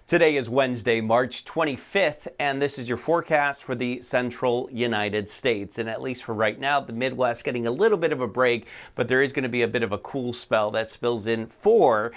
Today is Wednesday, March 25th, and this is your forecast for the central United States. And at least for right now, the Midwest getting a little bit of a break, but there is going to be a bit of a cool spell that spills in for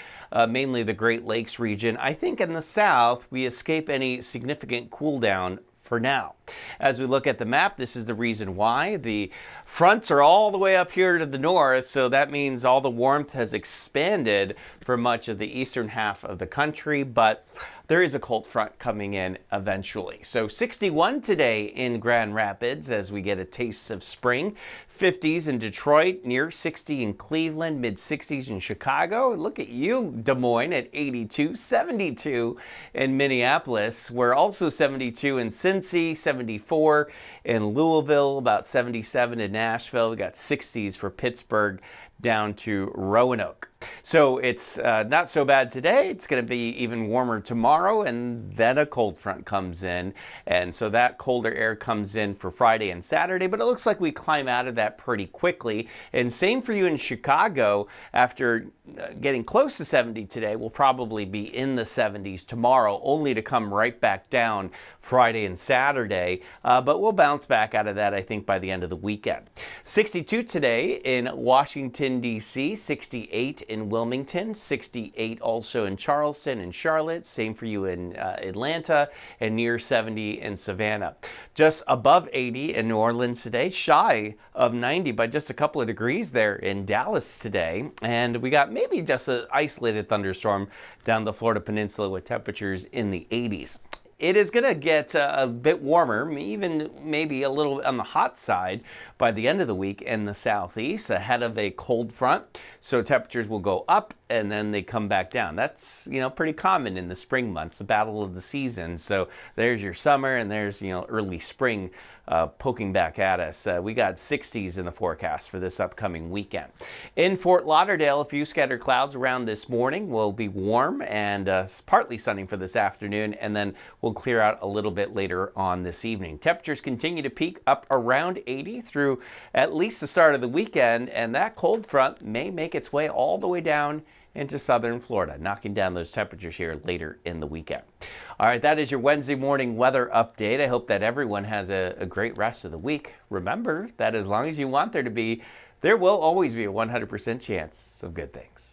mainly the Great Lakes region. I think in the South, we escape any significant cool down for now. As we look at the map, this is the reason why. The fronts are all the way up here to the north, so that means all the warmth has expanded for much of the eastern half of the country, but there is a cold front coming in eventually. So 61 today in Grand Rapids as we get a taste of spring. 50s in Detroit, near 60 in Cleveland, mid-60s in Chicago. Look at you, Des Moines at 82, 72 in Minneapolis. We're also 72 in Cincy, 74 in Louisville, about 77 in Nashville. We got 60s for Pittsburgh down to Roanoke. So it's not so bad today. It's going to be even warmer tomorrow, and then a cold front comes in. And so that colder air comes in for Friday and Saturday, but it looks like we climb out of that pretty quickly. And same for you in Chicago. After getting close to 70 today, we'll probably be in the 70s tomorrow, only to come right back down Friday and Saturday. But we'll bounce back out of that, I think, by the end of the weekend. 62 today in Washington, D.C., 68 in Wilmington, 68 also in Charleston and Charlotte, same for you in Atlanta, and near 70 in Savannah. Just above 80 in New Orleans today, shy of 90 by just a couple of degrees there in Dallas today, and we got maybe just an isolated thunderstorm down the Florida Peninsula with temperatures in the 80s. It is going to get a bit warmer, even maybe a little on the hot side by the end of the week in the southeast ahead of a cold front. So temperatures will go up and then they come back down. That's, pretty common in the spring months, the battle of the season. So there's your summer and there's, early spring poking back at us. We got 60s in the forecast for this upcoming weekend. In Fort Lauderdale, a few scattered clouds around this morning. Will be warm and partly sunny for this afternoon, and then we'll clear out a little bit later on this evening. Temperatures continue to peak up around 80 through at least the start of the weekend, and that cold front may make its way all the way down into southern Florida, knocking down those temperatures here later in the weekend. All right, that is your Wednesday morning weather update. I hope that everyone has a great rest of the week. Remember that as long as you want there to be, there will always be a 100% chance of good things.